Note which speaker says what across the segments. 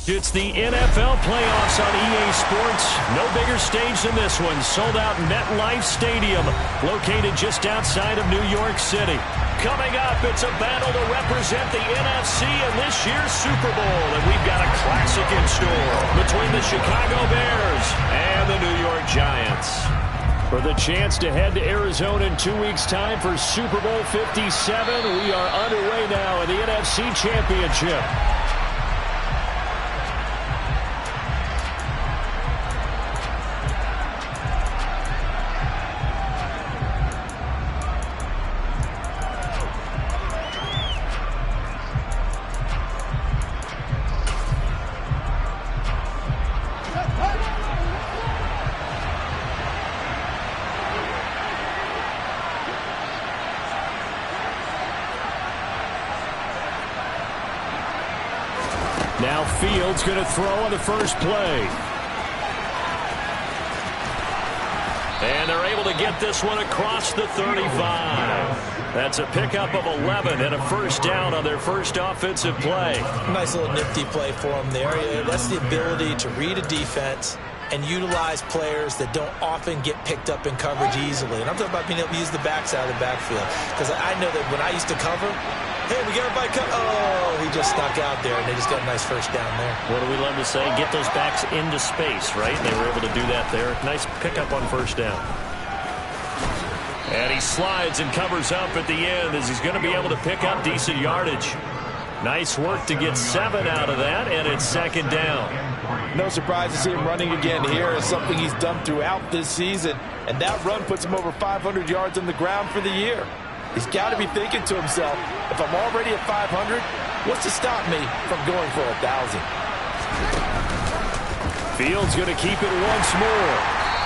Speaker 1: It's the NFL playoffs on EA Sports. No bigger stage than this one. Sold out MetLife Stadium, located just outside of New York City. Coming up, it's a battle to represent the NFC in this year's Super Bowl. And we've got a classic in store between the Chicago Bears and the New York Giants. For the chance to head to Arizona in 2 weeks' time for Super Bowl 57, we are underway now in the NFC Championship. Now Fields going to throw on the first play. And they're able to get this one across the 35. That's a pickup of 11 and a first down on their first offensive play.
Speaker 2: Nice little nifty play for them there. That's the ability to read a defense and utilize players that don't often get picked up in coverage easily. And I'm talking about being able to use the backside of the backfield. Because I know that when I used to cover, hey, we got everybody covered. Oh, he just snuck out there, and they just got a nice first down there.
Speaker 1: What do we love to say? Get those backs into space, right? And they were able to do that there. Nice pickup on first down. And he slides and covers up at the end as he's going to be able to pick up decent yardage. Nice work to get 7 out of that, and it's second down.
Speaker 3: No surprise to see him running again here. It's something he's done throughout this season, and that run puts him over 500 yards on the ground for the year. He's got to be thinking to himself, if I'm already at 500, what's to stop me from going for 1,000?
Speaker 1: Fields going to keep it once more.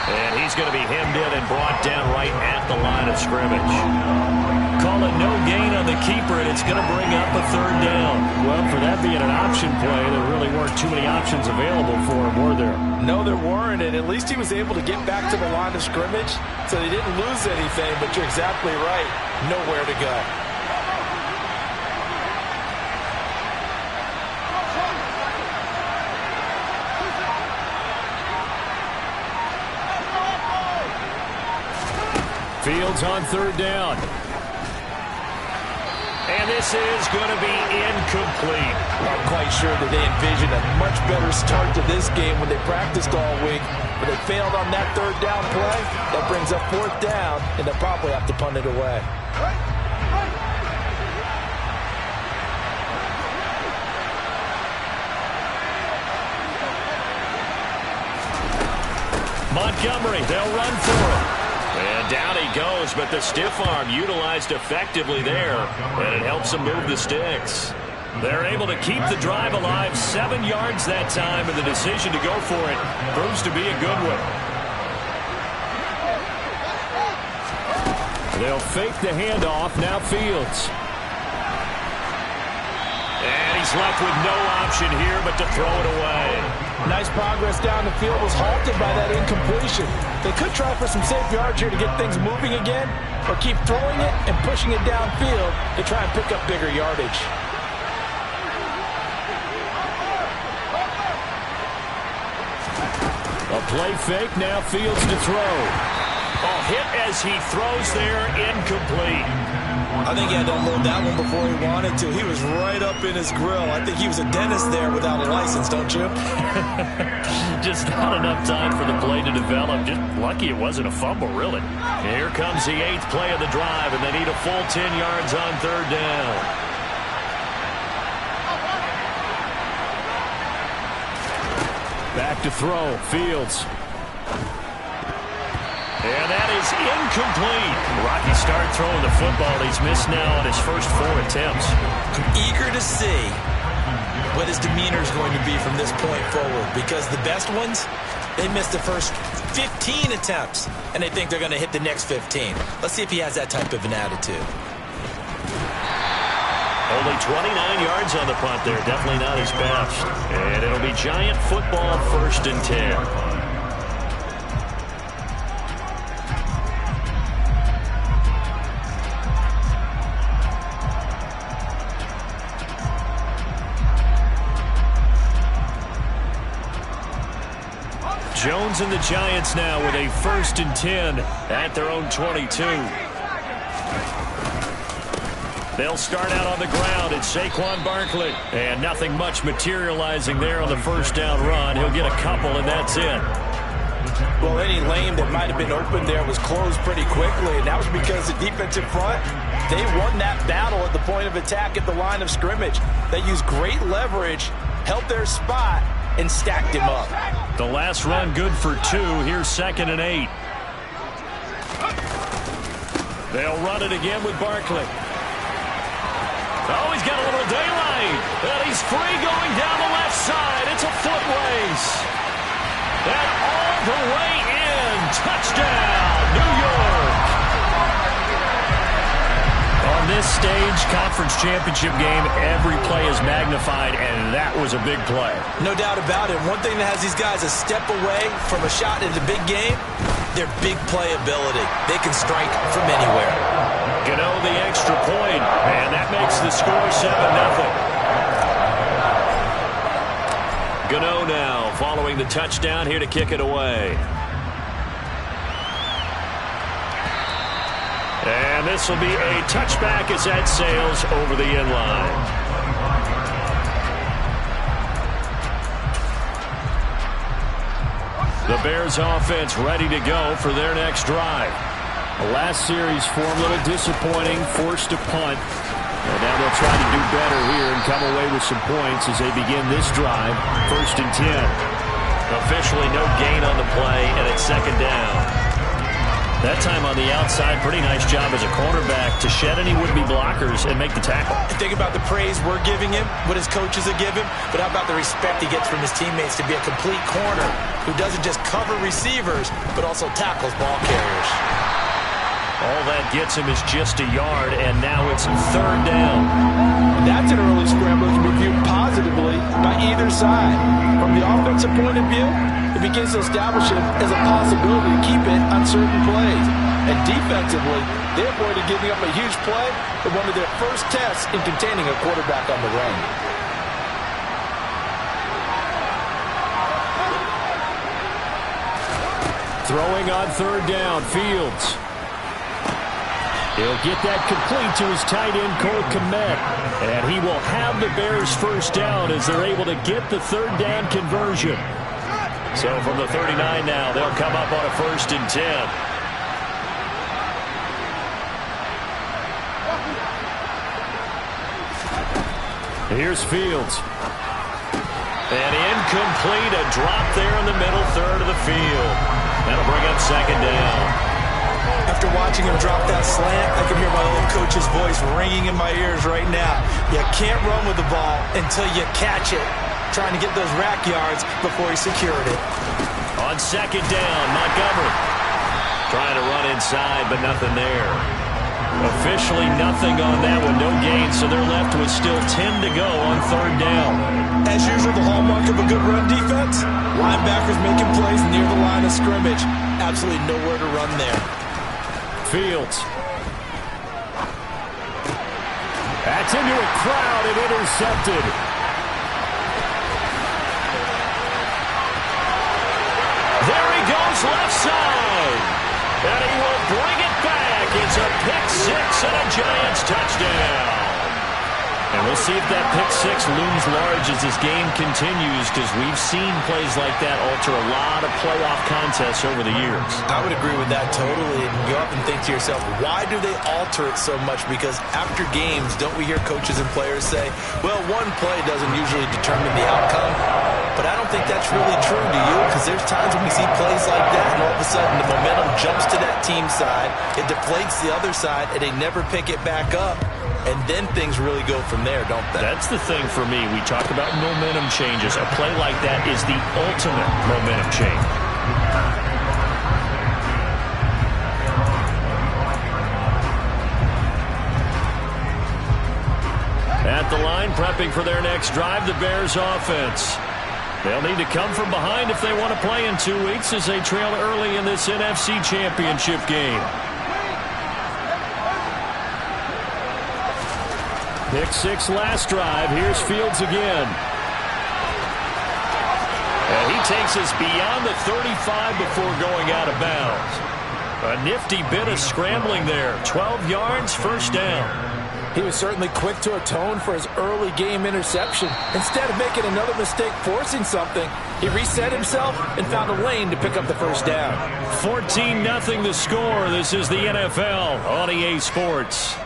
Speaker 1: And he's going to be hemmed in and brought down right at the line of scrimmage. Call it no gain on the keeper, and it's going to bring up a third down. Well, for that being an option play, there really weren't too many options available for him, were there?
Speaker 3: No, there weren't, and at least he was able to get back to the line of scrimmage, so he didn't lose anything, but you're exactly right. Nowhere to go.
Speaker 1: Fields on third down. And this is going to be incomplete.
Speaker 3: I'm quite sure that they envisioned a much better start to this game when they practiced all week. But they failed on that third down play. That brings up fourth down, and they'll probably have to punt it away.
Speaker 1: Montgomery, they'll run for it. And down he goes, but the stiff arm utilized effectively there, and it helps them move the sticks. They're able to keep the drive alive, 7 yards that time, and the decision to go for it proves to be a good one. They'll fake the handoff, now Fields. And he's left with no option here but to throw it away.
Speaker 3: Nice progress down the field was halted by that incompletion. They could try for some safe yards here to get things moving again, or keep throwing it and pushing it downfield to try and pick up bigger yardage.
Speaker 1: A play fake, now Fields to throw. Oh, hit as he throws there, incomplete.
Speaker 2: I think he had to unload that one before he wanted to. He was right up in his grill. I think he was a dentist there without a license, don't you?
Speaker 1: Just not enough time for the play to develop. Just lucky it wasn't a fumble, really. Here comes the 8th play of the drive, and they need a full 10 yards on third down. Back to throw, Fields. And that is incomplete. Rocky start throwing the football. He's missed now on his first 4 attempts.
Speaker 2: I'm eager to see what his demeanor is going to be from this point forward, because the best ones, they missed the first 15 attempts, and they think they're going to hit the next 15. Let's see if he has that type of an attitude.
Speaker 1: Only 29 yards on the punt there. Definitely not his best. And it'll be Giant football, 1st and 10. Jones and the Giants now with a 1st and 10 at their own 22. They'll start out on the ground. It's Saquon Barkley. And nothing much materializing there on the first down run. He'll get a couple, and that's it.
Speaker 3: Well, any lane that might have been open there was closed pretty quickly, and that was because the defensive front, they won that battle at the point of attack at the line of scrimmage. They used great leverage, held their spot, and stacked him up.
Speaker 1: The last run good for 2. Here's 2nd and 8. They'll run it again with Barkley. Oh, he's got a little daylight. And he's free going down the left side. It's a foot race. And all the way in. Touchdown, New York. On this stage, conference championship game, every play is magnified, and that was a big play.
Speaker 2: No doubt about it. One thing that has these guys a step away from a shot in the big game, their big play ability. They can strike from anywhere.
Speaker 1: Gano the extra point, and that makes the score 7-0. Gano now following the touchdown here to kick it away. And this will be a touchback as that sails over the end line. The Bears offense ready to go for their next drive. The last series for them a little disappointing, forced a punt. And now they'll try to do better here and come away with some points as they begin this drive. 1st and 10. Officially no gain on the play, and it's 2nd down. That time on the outside, pretty nice job as a cornerback to shed any would-be blockers and make the tackle.
Speaker 2: Think about the praise we're giving him, what his coaches have given, but how about the respect he gets from his teammates to be a complete corner who doesn't just cover receivers, but also tackles ball carriers.
Speaker 1: All that gets him is just a yard, and now it's 3rd down.
Speaker 3: That's an early scramble that can be viewed positively by either side. From the offensive point of view, it begins to establish it as a possibility to keep it on certain plays. And defensively, they avoided giving up a huge play for one of their first tests in containing a quarterback on the run.
Speaker 1: Throwing on 3rd down, Fields. He'll get that complete to his tight end, Cole Kmet. And he will have the Bears' first down as they're able to get the 3rd down conversion. So from the 39 now, they'll come up on a 1st and 10. Here's Fields. And incomplete, a drop there in the middle third of the field. That'll bring up 2nd down.
Speaker 2: After watching him drop that slant, I can hear my old coach's voice ringing in my ears right now. You can't run with the ball until you catch it. Trying to get those rack yards before he secured it.
Speaker 1: On 2nd down, Montgomery. Trying to run inside, but nothing there. Officially nothing on that one, no gain, so they're left with still 10 to go on 3rd down.
Speaker 2: As usual, the hallmark of a good run defense, linebackers making plays near the line of scrimmage. Absolutely nowhere to run there.
Speaker 1: Fields. That's into a crowd and intercepted. There he goes left side. And he will bring it back. It's a pick-6 and a Giants touchdown. And we'll see if that pick-6 looms large as this game continues, because we've seen plays like that alter a lot of playoff contests over the years.
Speaker 2: I would agree with that totally. And you often think to yourself, why do they alter it so much? Because after games, don't we hear coaches and players say, well, one play doesn't usually determine the outcome. But I don't think that's really true, do you? Because there's times when we see plays like that, and all of a sudden the momentum jumps to that team side, it deflates the other side, and they never pick it back up. And then things really go from there, don't they?
Speaker 1: That's the thing for me. We talk about momentum changes. A play like that is the ultimate momentum change. At the line, prepping for their next drive, the Bears offense. They'll need to come from behind if they want to play in 2 weeks as they trail early in this NFC Championship game. Pick-6 last drive. Here's Fields again. And he he takes us beyond the 35 before going out of bounds. A nifty bit of scrambling there. 12 yards, first down.
Speaker 3: He was certainly quick to atone for his early game interception. Instead of making another mistake forcing something, he reset himself and found a lane to pick up the first down.
Speaker 1: 14-0 the score. This is the NFL on EA Sports.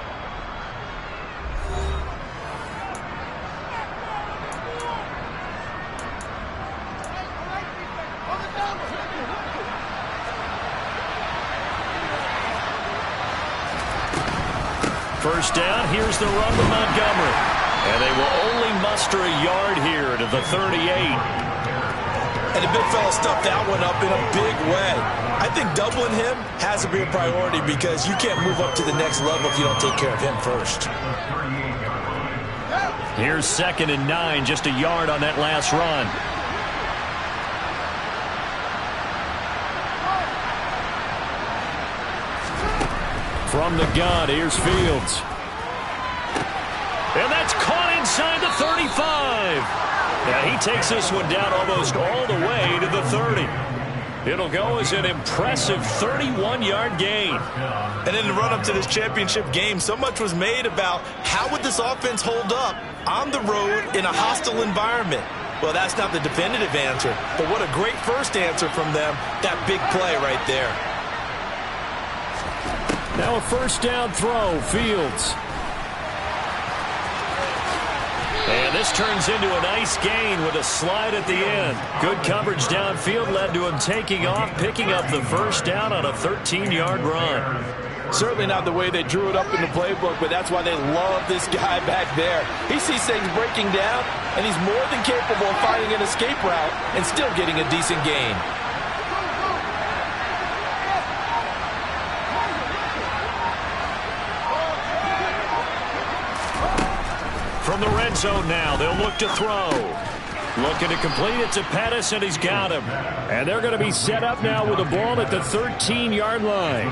Speaker 1: First down, here's the run to Montgomery. And they will only muster a yard here to the 38.
Speaker 2: And the big fella stuffed that one up in a big way. I think doubling him has to be a priority because you can't move up to the next level if you don't take care of him first.
Speaker 1: Here's 2nd and 9, just a yard on that last run. From the gun, here's Fields. And that's caught inside the 35. Yeah, he takes this one down almost all the way to the 30. It'll go as an impressive 31-yard gain.
Speaker 2: And in the run-up to this championship game, so much was made about how would this offense hold up on the road in a hostile environment. Well, that's not the definitive answer, but what a great first answer from them, that big play right there.
Speaker 1: Now a first down throw, Fields. And this turns into a nice gain with a slide at the end. Good coverage downfield led to him taking off, picking up the first down on a 13-yard run.
Speaker 3: Certainly not the way they drew it up in the playbook, but that's why they love this guy back there. He sees things breaking down, and he's more than capable of finding an escape route and still getting a decent gain.
Speaker 1: From the red zone now, they'll look to throw. Looking to complete it to Pettis, and he's got him. And they're going to be set up now with the ball at the 13-yard line.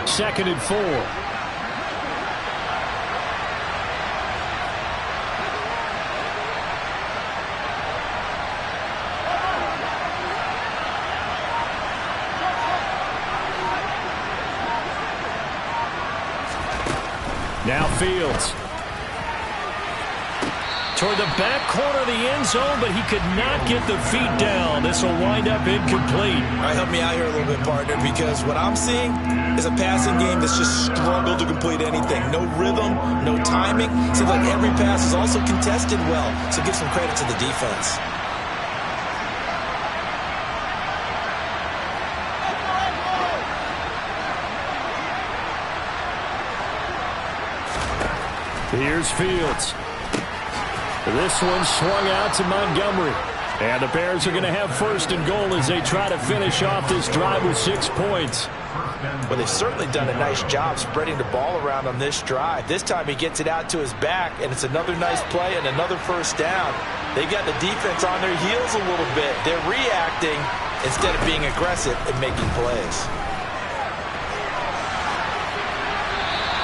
Speaker 1: Second and 4. Now Fields. Toward the back corner of the end zone, but he could not get the feet down. This will wind up incomplete.
Speaker 2: All right, help me out here a little bit, partner, because what I'm seeing is a passing game that's just struggled to complete anything. No rhythm, no timing. Seems like every pass is also contested well, so give some credit to the defense.
Speaker 1: Here's Fields. This one swung out to Montgomery. And the Bears are going to have first and goal as they try to finish off this drive with 6 points.
Speaker 2: Well, they've certainly done a nice job spreading the ball around on this drive. This time he gets it out to his back, and it's another nice play and another first down. They got the defense on their heels a little bit. They're reacting instead of being aggressive and making plays.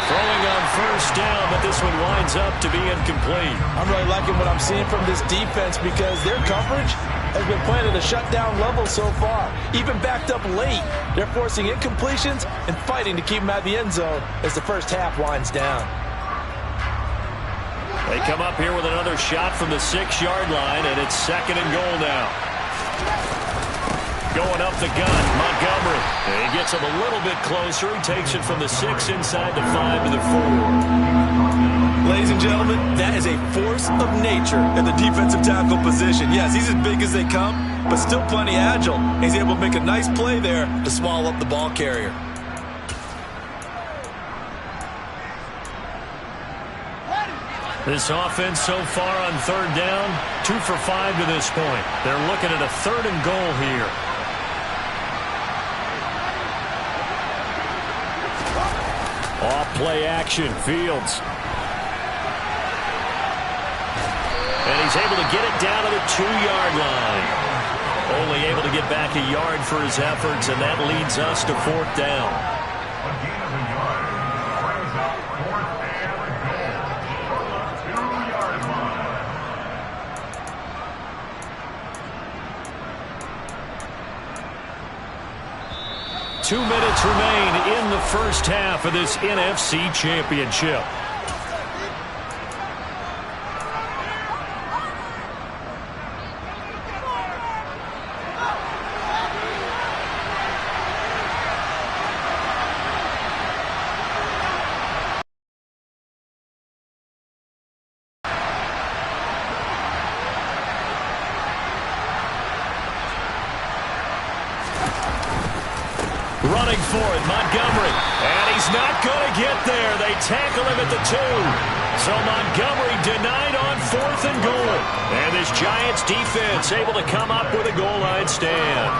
Speaker 1: Throwing on first down, but this one winds up to be incomplete.
Speaker 2: I'm really liking what I'm seeing from this defense because their coverage has been playing at a shutdown level so far. Even backed up late, they're forcing incompletions and fighting to keep them out of the end zone as the first half winds down.
Speaker 1: They come up here with another shot from the 6-yard line, and it's second and goal now. Going up the gun, Montgomery. And he gets him a little bit closer. He takes it from the 6 inside the 5 to the 4.
Speaker 2: Ladies and gentlemen, that is a force of nature in the defensive tackle position. Yes, he's as big as they come, but still plenty agile. He's able to make a nice play there to swallow up the ball carrier.
Speaker 1: This offense so far on third down, 2 for 5 to this point. They're looking at a third and goal here. Off play action, Fields. And he's able to get it down to the 2-yard line. Only able to get back a yard for his efforts, and that leads us to 4th down. 2 minutes remain in the first half of this NFC Championship. Running for it, Montgomery. And he's not going to get there. They tackle him at the 2. So Montgomery denied on 4th and goal. And this Giants defense able to come up with a goal line stand.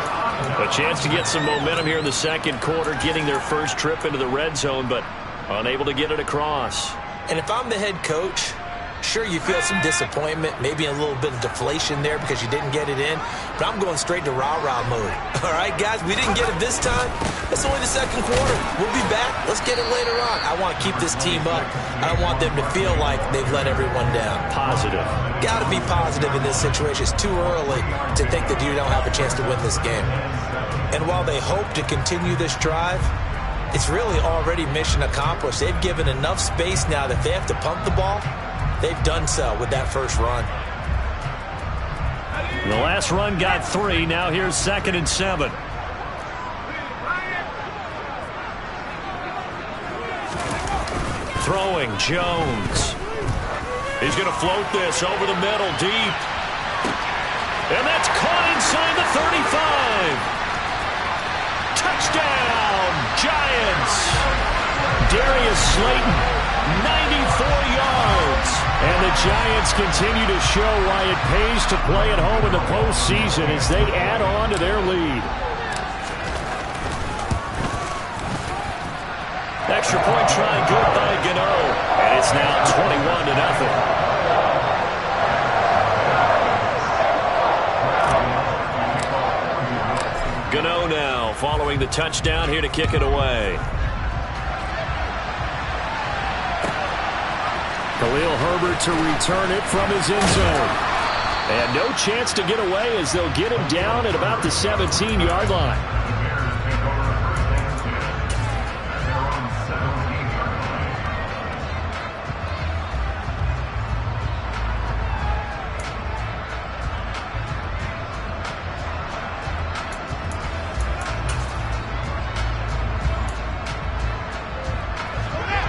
Speaker 1: A chance to get some momentum here in the second quarter, getting their first trip into the red zone, but unable to get it across.
Speaker 2: And if I'm the head coach, sure, you feel some disappointment, maybe a little bit of deflation there because you didn't get it in, but I'm going straight to rah-rah mode. All right, guys, we didn't get it this time. It's only the second quarter. We'll be back. Let's get it later on. I want to keep this team up. I don't want them to feel like they've let everyone down.
Speaker 1: Positive.
Speaker 2: Got to be positive in this situation. It's too early to think that you don't have a chance to win this game. And while they hope to continue this drive, it's really already mission accomplished. They've given enough space now that they have to pump the ball. They've done so with that first run.
Speaker 1: The last run got 3. Now here's 2nd and 7. Throwing, Jones. He's going to float this over the middle, deep. And that's caught inside the 35. Touchdown, Giants. Darius Slayton, 94 yards. And the Giants continue to show why it pays to play at home in the postseason as they add on to their lead. Extra point try good by Gano. And it's now 21-0. Gano now following the touchdown here to kick it away. Khalil Herbert to return it from his end zone. And no chance to get away as they'll get him down at about the 17-yard line.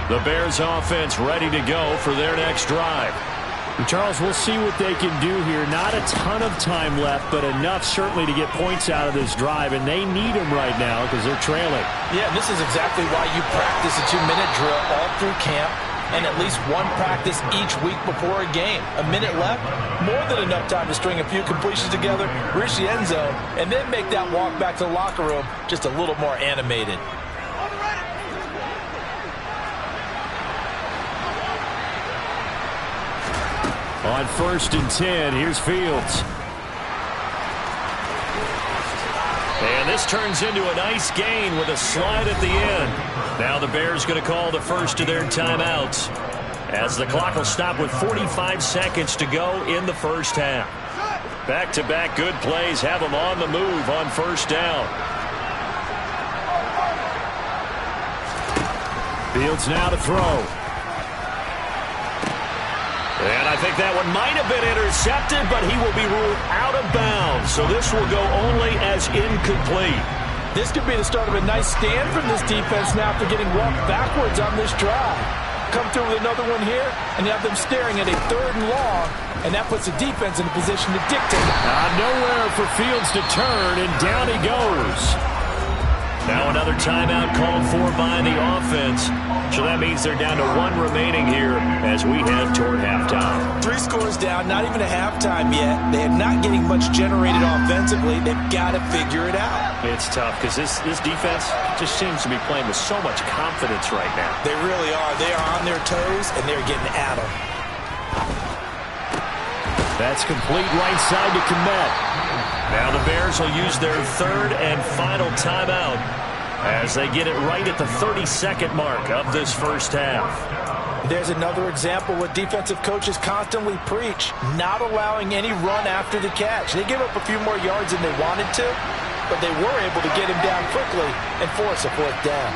Speaker 1: The Bears offense ready to go for their next drive. And Charles, we'll see what they can do here. Not a ton of time left, but enough certainly to get points out of this drive, and they need them right now because they're trailing.
Speaker 2: Yeah, this is exactly why you practice a 2-minute drill all through camp and at least one practice each week before a game. A minute left, more than enough time to string a few completions together, reach the end zone, and then make that walk back to the locker room just a little more animated.
Speaker 1: On 1st and 10, here's Fields. And this turns into a nice gain with a slide at the end. Now the Bears going to call the first of their timeouts as the clock will stop with 45 seconds to go in the first half. Back-to-back good plays have them on the move on first down. Fields now to throw. And I think that one might have been intercepted, but he will be ruled out of bounds. So this will go only as incomplete.
Speaker 3: This could be the start of a nice stand from this defense now after getting walked backwards on this drive. Come through with another one here, and you have them staring at a 3rd and long, and that puts the defense in a position to dictate.
Speaker 1: Nowhere for Fields to turn, and down he goes. Now another timeout called for by the offense. So that means they're down to 1 remaining here as we head toward halftime.
Speaker 2: 3 scores down, not even a halftime yet. They are not getting much generated offensively. They've got to figure it out.
Speaker 1: It's tough because this defense just seems to be playing with so much confidence right now.
Speaker 2: They really are. They are on their toes, and they're getting at them.
Speaker 1: That's complete right side to Kmet. Now the Bears will use their 3rd and final timeout as they get it right at the 32nd mark of this first half.
Speaker 2: There's another example what defensive coaches constantly preach, not allowing any run after the catch. They give up a few more yards than they wanted to,
Speaker 3: but they were able to get him down quickly and force a fourth down.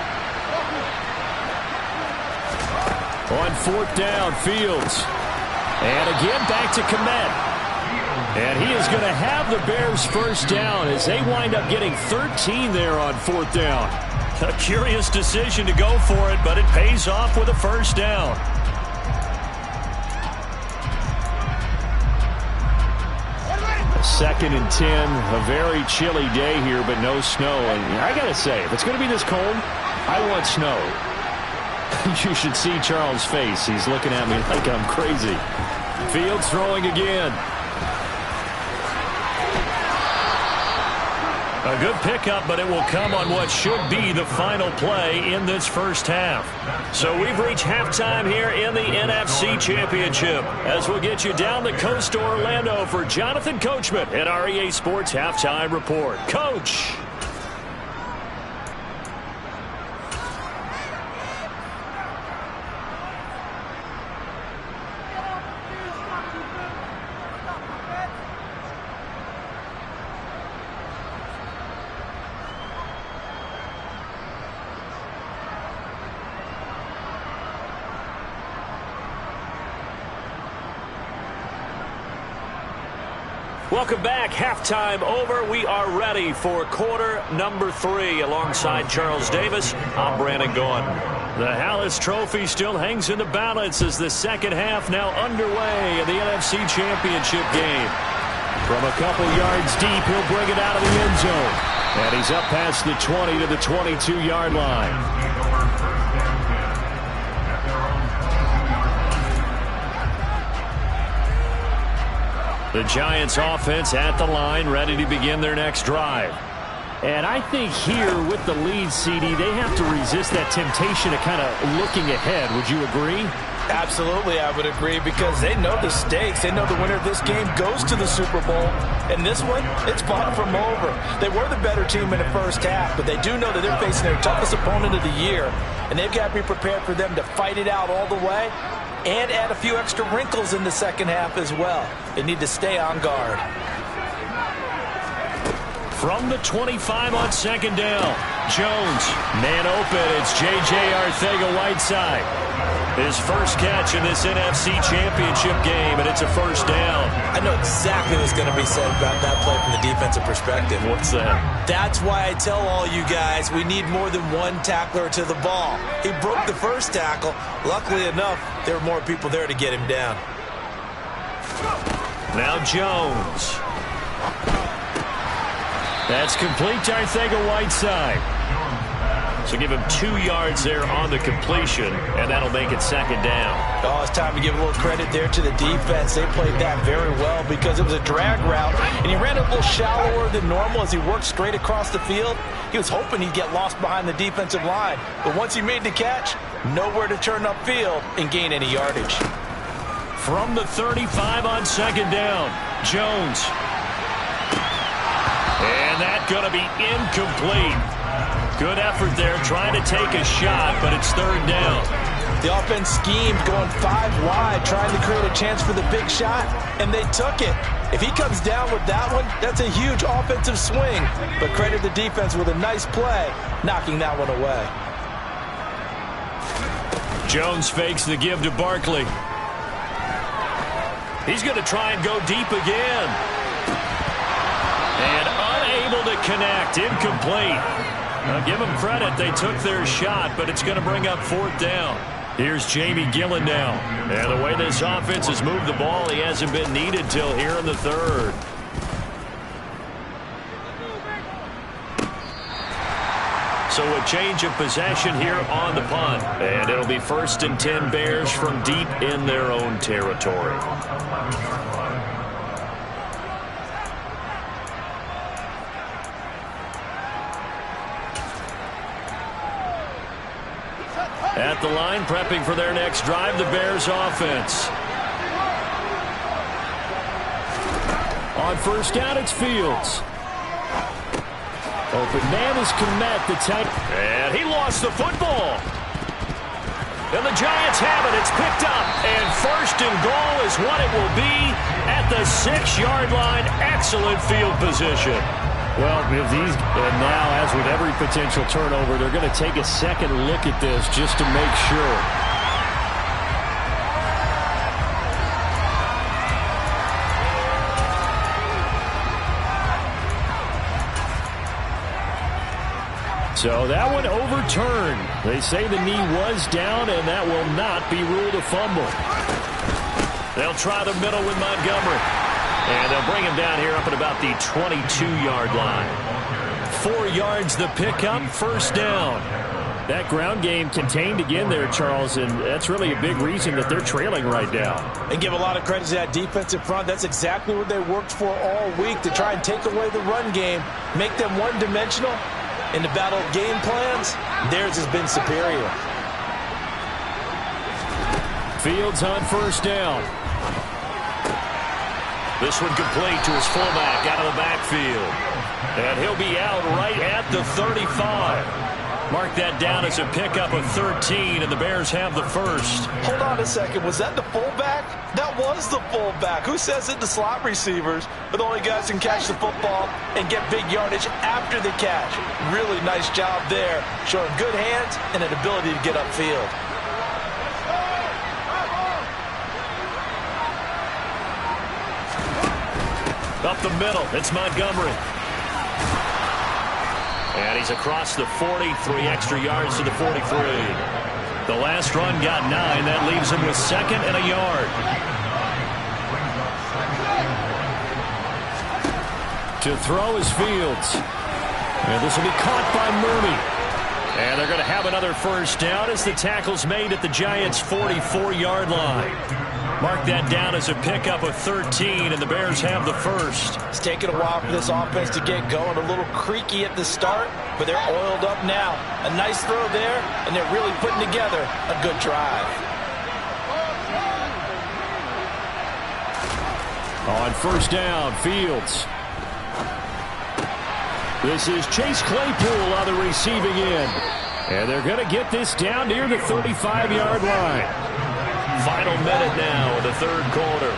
Speaker 1: On fourth down, Fields. And again, back to Kmet. And he is going to have the Bears first down as they wind up getting 13 there on fourth down. A curious decision to go for it, but it pays off with a first down. Second and 10, a very chilly day here, but no snow. And I got to say, if it's going to be this cold, I want snow. You should see Charles' face. He's looking at me like I'm crazy. Fields throwing again. A good pickup, but it will come on what should be the final play in this first half. So we've reached halftime here in the NFC Championship as we'll get you down the coast to Orlando for Jonathan Coachman at our EA Sports Halftime Report. Coach. Welcome back. Halftime over. We are ready for quarter number 3. Alongside Charles Davis, I'm Brandon Gaudin. The Hallis Trophy still hangs in the balance as the second half now underway in the NFC Championship game. From a couple yards deep, he'll bring it out of the end zone. And he's up past the 20 to the 22-yard line. The Giants offense at the line, ready to begin their next drive. And I think here with the lead, CD, they have to resist that temptation of kind of looking ahead. Would you agree?
Speaker 3: Absolutely, I would agree, because they know the stakes. They know the winner of this game goes to the Super Bowl. And this one, it's far from over. They were the better team in the first half, but they do know that they're facing their toughest opponent of the year. And they've got to be prepared for them to fight it out all the way and add a few extra wrinkles in the second half as well. They need to stay on guard.
Speaker 1: From the 25 on second down, Jones, man open, it's J.J. Arcega-Whiteside. His first catch in this NFC Championship game, and it's a first down.
Speaker 2: I know exactly what's going to be said about that play from the defensive perspective.
Speaker 1: What's that?
Speaker 2: That's why I tell all you guys we need more than one tackler to the ball. He broke the first tackle. Luckily enough, there were more people there to get him down.
Speaker 1: Now Jones. That's complete to Arcega-Whiteside. So give him 2 yards there on the completion, and that'll make it second down.
Speaker 2: Oh, it's time to give a little credit there to the defense. They played that very well because it was a drag route, and he ran a little shallower than normal as he worked straight across the field. He was hoping he'd get lost behind the defensive line, but once he made the catch, nowhere to turn upfield and gain any yardage.
Speaker 1: From the 35 on second down, Jones. And that's going to be incomplete. Good effort there trying to take a shot, but it's third down.
Speaker 2: The offense schemed going 5 wide, trying to create a chance for the big shot, and they took it. If he comes down with that one, that's a huge offensive swing. But credit the defense with a nice play, knocking that one away.
Speaker 1: Jones fakes the give to Barkley. He's going to try and go deep again. And unable to connect, incomplete. Now give them credit, they took their shot, but it's going to bring up fourth down. Here's Jamie Gillen now. And the way this offense has moved the ball, he hasn't been needed till here in the third. So a change of possession here on the punt. And it'll be 1st and 10 Bears from deep in their own territory. At the line, prepping for their next drive, the Bears offense. On first down, it's Fields. Open man is Kmet, the tight. And he lost the football. And the Giants have it. It's picked up. And 1st and goal is what it will be at the 6-yard line. Excellent field position. Well, and now, as with every potential turnover, they're going to take a second look at this just to make sure. So that one overturned. They say the knee was down, and that will not be ruled a fumble. They'll try the middle with Montgomery. And they'll bring him down here up at about the 22-yard line. 4 yards the pickup, first down. That ground game contained again there, Charles, and that's really a big reason that they're trailing right now.
Speaker 2: And give a lot of credit to that defensive front. That's exactly what they worked for all week, to try and take away the run game, make them one-dimensional. In the battle of game plans, theirs has been superior.
Speaker 1: Fields on first down. This one complete to his fullback out of the backfield. And he'll be out right at the 35. Mark that down as a pickup of 13, and the Bears have the first.
Speaker 3: Hold on a second. Was that the fullback? That was the fullback. Who says it? The slot receivers are the only guys who can catch the football and get big yardage after the catch. Really nice job there, showing good hands and an ability to get upfield.
Speaker 1: Up the middle, it's Montgomery. And he's across the 40, 3 extra yards to the 43. The last run got 9. That leaves him with 2nd and a yard. To throw is Fields. And this will be caught by Mooney. And they're going to have another first down as the tackle's made at the Giants' 44-yard line. Mark that down as a pickup of 13, and the Bears have the first.
Speaker 2: It's taken a while for this offense to get going. A little creaky at the start, but they're oiled up now. A nice throw there, and they're really putting together a good drive.
Speaker 1: On first down, Fields. This is Chase Claypool on the receiving end. And they're going to get this down near the 35-yard line. Final minute now in the third quarter.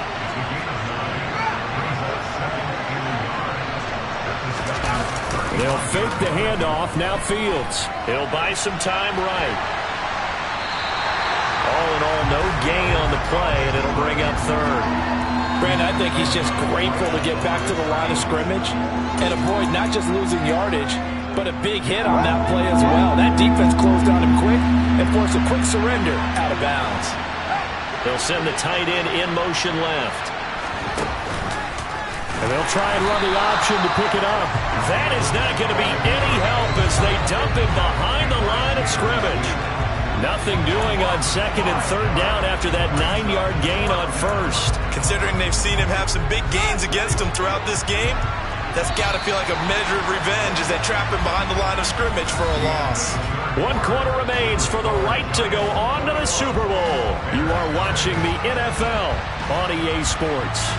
Speaker 1: They'll fake the handoff. Now Fields. He'll buy some time right. All in all, no gain on the play, and it'll bring up third.
Speaker 2: Brandon, I think he's just grateful to get back to the line of scrimmage and avoid not just losing yardage, but a big hit on that play as well. That defense closed on him quick and forced a quick surrender out of bounds.
Speaker 1: They'll send the tight end in motion left. And they'll try and run the option to pick it up. That is not going to be any help as they dump him behind the line of scrimmage. Nothing doing on 2nd and 3rd down after that 9-yard gain on first.
Speaker 4: Considering they've seen him have some big gains against them throughout this game, that's got to feel like a measure of revenge as they trap him behind the line of scrimmage for a loss.
Speaker 1: 1 quarter remains for the right to go on to the Super Bowl. You are watching the NFL on EA Sports.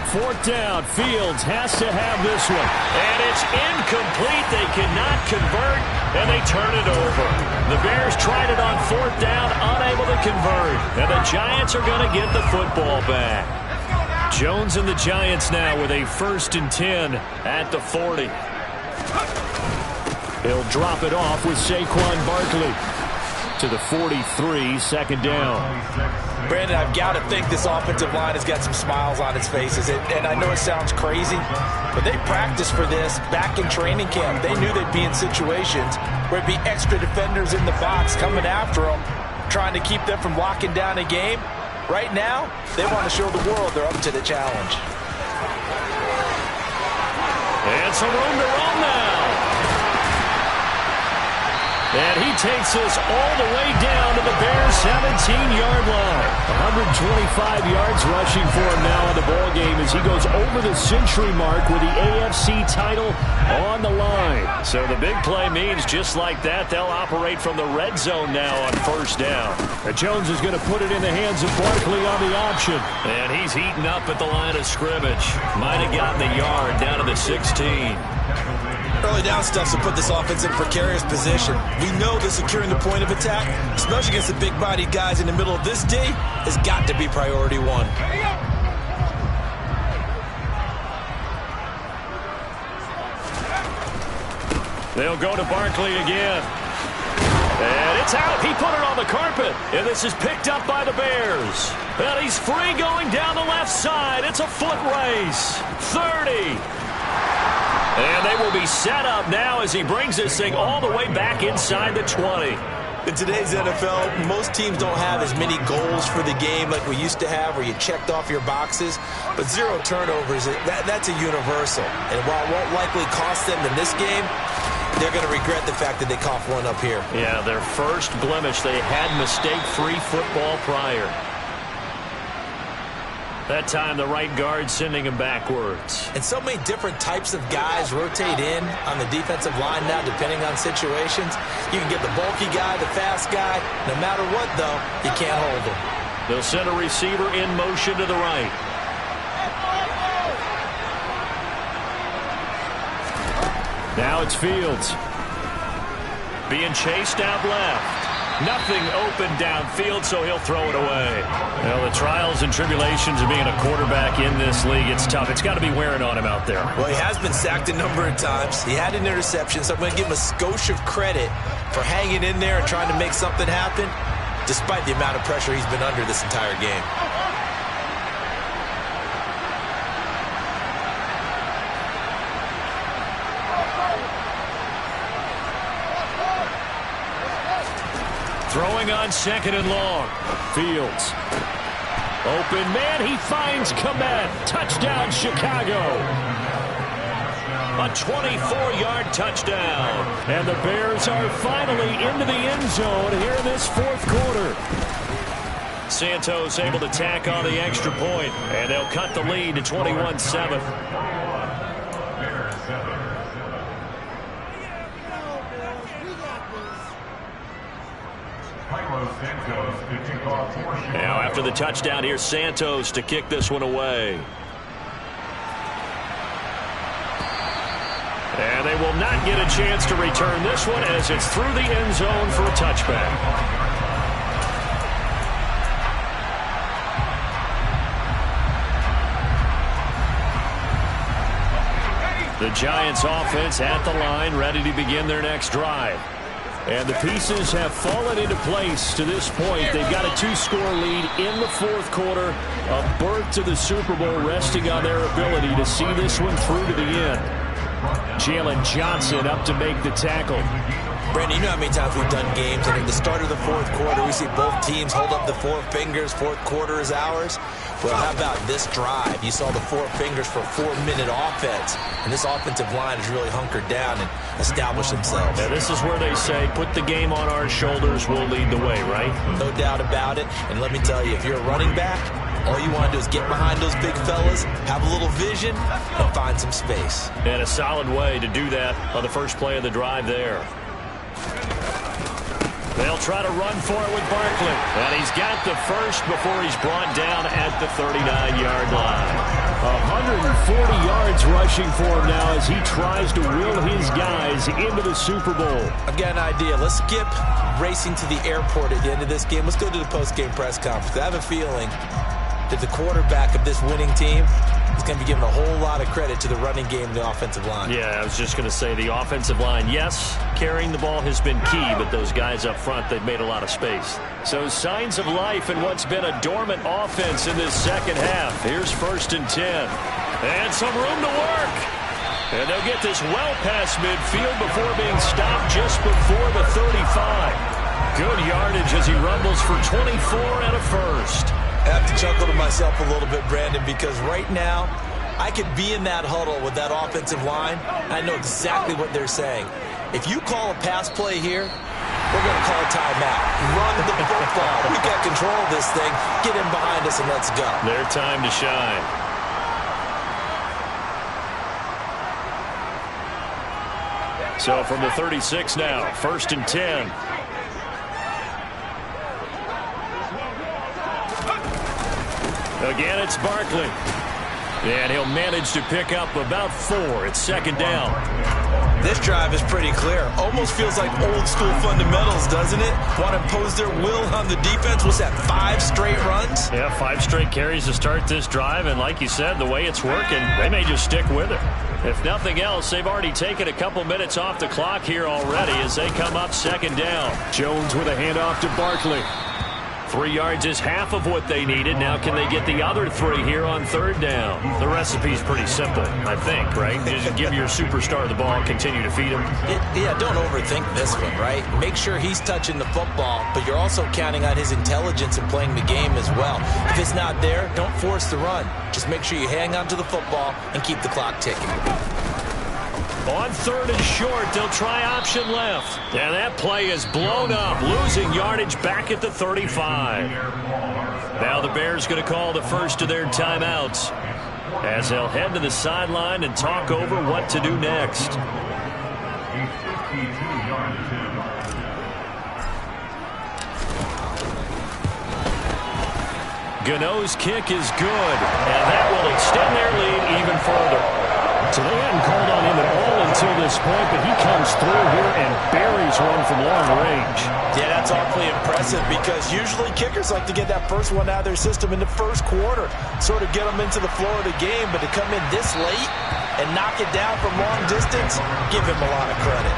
Speaker 1: Fourth down, Fields has to have this one. And it's incomplete. They cannot convert, and they turn it over. The Bears tried it on 4th down, unable to convert. And the Giants are going to get the football back. Jones and the Giants now with a 1st and 10 at the 40. He'll drop it off with Saquon Barkley to the 43, 2nd down.
Speaker 2: Brandon, I've got to think this offensive line has got some smiles on its faces. And I know it sounds crazy, but they practiced for this back in training camp. They knew they'd be in situations where it'd be extra defenders in the box coming after them, trying to keep them from locking down a game. Right now, they want to show the world they're up to the challenge.
Speaker 1: And some room to run now. And he takes this all the way down to the Bears' 17-yard line. 125 yards rushing for him now in the ball game as he goes over the century mark with the AFC title on the line. So the big play means just like that, they'll operate from the red zone now on first down. Jones is going to put it in the hands of Barkley on the option. And he's heating up at the line of scrimmage. Might have gotten the yard down to the 16.
Speaker 2: Early down stuff to put this offense in a precarious position. We know that securing the point of attack, especially against the big-bodied guys in the middle of this D, has got to be priority one.
Speaker 1: They'll go to Barkley again. And it's out. He put it on the carpet. And this is picked up by the Bears. And he's free going down the left side. It's a foot race. 30. And they will be set up now as he brings this thing all the way back inside the 20.
Speaker 2: In today's NFL, most teams don't have as many goals for the game like we used to have where you checked off your boxes. But 0 turnovers, that's a universal. And while it won't likely cost them in this game, they're going to regret the fact that they coughed one up here.
Speaker 1: Yeah, their first blemish. They had mistake-free football prior. That time, the right guard sending him backwards.
Speaker 2: And so many different types of guys rotate in on the defensive line now, depending on situations. You can get the bulky guy, the fast guy. No matter what, though, you can't hold him.
Speaker 1: They'll send a receiver in motion to the right. Now it's Fields. Being chased out left. Nothing open downfield, so he'll throw it away. Well, the trials and tribulations of being a quarterback in this league, it's tough. It's got to be wearing on him out there.
Speaker 2: Well, he has been sacked a number of times. He had an interception, so I'm going to give him a skosh of credit for hanging in there and trying to make something happen, despite the amount of pressure he's been under this entire game.
Speaker 1: Throwing on 2nd and long. Fields. Open man. He finds Kmet. Touchdown, Chicago. A 24-yard touchdown. And the Bears are finally into the end zone here in this fourth quarter. Santos able to tack on the extra point, and they'll cut the lead to 21-7. Now after the touchdown, here's Santos to kick this one away. And they will not get a chance to return this one as it's through the end zone for a touchback. The Giants offense at the line, ready to begin their next drive. And the pieces have fallen into place to this point. They've got a 2-score lead in the fourth quarter. A berth to the Super Bowl resting on their ability to see this one through to the end. Jalen Johnson up to make the tackle.
Speaker 2: Brandon, you know how many times we've done games, and at the start of the fourth quarter, we see both teams hold up the 4 fingers. Fourth quarter is ours. Well, how about this drive? You saw the 4 fingers for a 4-minute offense, and this offensive line has really hunkered down and established themselves.
Speaker 1: Yeah, this is where they say, put the game on our shoulders, we'll lead the way, right?
Speaker 2: No doubt about it. And let me tell you, if you're a running back, all you want to do is get behind those big fellas, have a little vision, and find some space.
Speaker 1: And a solid way to do that on the first play of the drive there. They'll try to run for it with Barkley. And he's got the first before he's brought down at the 39-yard line. 140 yards rushing for him now as he tries to will his guys into the Super Bowl.
Speaker 2: I've got an idea. Let's skip racing to the airport at the end of this game. Let's go to the post-game press conference. I have a feeling that the quarterback of this winning team is going to be given a whole lot of credit to the running game and the offensive line.
Speaker 1: Yeah, I was just going to say the offensive line, yes, carrying the ball has been key, but those guys up front, they've made a lot of space. So signs of life in what's been a dormant offense in this second half. Here's 1st and 10. And some room to work. And they'll get this well past midfield before being stopped just before the 35. Good yardage as he rumbles for 24 and a first.
Speaker 2: I have to chuckle to myself a little bit, Brandon, because right now I could be in that huddle with that offensive line. I know exactly what they're saying. If you call a pass play here, we're going to call a timeout. Run the football. We got control of this thing. Get in behind us and let's go.
Speaker 1: Their time to shine. So from the 36 now, 1st and 10. Again, it's Barkley. And he'll manage to pick up about 4. It's 2nd down.
Speaker 2: This drive is pretty clear. Almost feels like old school fundamentals, doesn't it? Want to impose their will on the defense. What's that, 5 straight runs?
Speaker 1: Yeah, 5 straight carries to start this drive. And like you said, the way it's working, they may just stick with it. If nothing else, they've already taken a couple minutes off the clock here already as they come up 2nd down. Jones with a handoff to Barkley. 3 yards is half of what they needed. Now can they get the other 3 here on 3rd down? The recipe's pretty simple, I think, right? Just give your superstar the ball, continue to feed him.
Speaker 2: Yeah, don't overthink this one, right? Make sure he's touching the football, but you're also counting on his intelligence and playing the game as well. If it's not there, don't force the run. Just make sure you hang on to the football and keep the clock ticking.
Speaker 1: On 3rd and short, they'll try option left. And that play is blown up, losing yardage back at the 35. Now the Bears going to call the first of their timeouts as they'll head to the sideline and talk over what to do next. Gano's kick is good, and that will extend their lead even further. So they hadn't called on him at all until this point, but he comes through here and buries one from long range.
Speaker 2: Yeah, that's awfully impressive because usually kickers like to get that first one out of their system in the first quarter, sort of get them into the flow of the game, but to come in this late and knock it down from long distance, give him a lot of credit.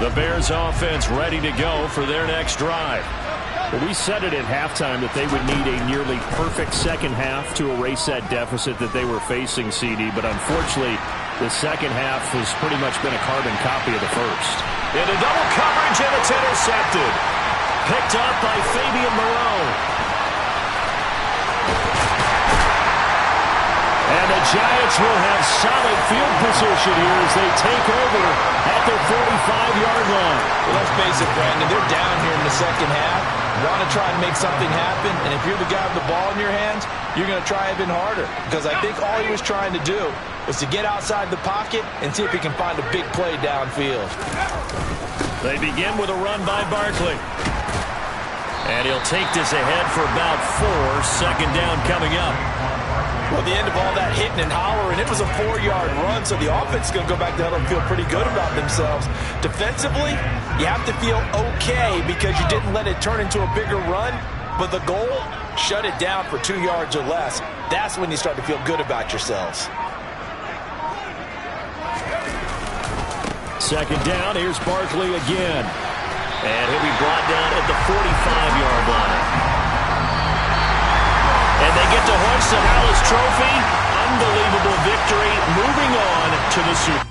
Speaker 1: The Bears offense ready to go for their next drive.
Speaker 5: Well, we said it at halftime that they would need a nearly perfect second half to erase that deficit that they were facing, CD. But unfortunately, the second half has pretty much been a carbon copy of the first.
Speaker 1: Into double coverage, and it's intercepted. Picked up by Fabian Moreau. And the Giants will have solid field position here as they take over at their 45-yard line.
Speaker 2: Well, let's face it, Brandon, they're down here in the second half. Want to try and make something happen, and if you're the guy with the ball in your hands, you're going to try even harder. Because I think all he was trying to do was to get outside the pocket and see if he can find a big play downfield.
Speaker 1: They begin with a run by Barkley. And he'll take this ahead for about 4. 2nd down coming up.
Speaker 2: Well, the end of all that hitting and hollering, it was a 4-yard run, so the offense is going to go back down and feel pretty good about themselves. Defensively, you have to feel okay because you didn't let it turn into a bigger run, but the goal, shut it down for 2 yards or less. That's when you start to feel good about yourselves.
Speaker 1: 2nd down, here's Barkley again. And he'll be brought down at the 45-yard line. And they get to hoist the Hallis Trophy. Unbelievable victory, moving on to the Super Bowl.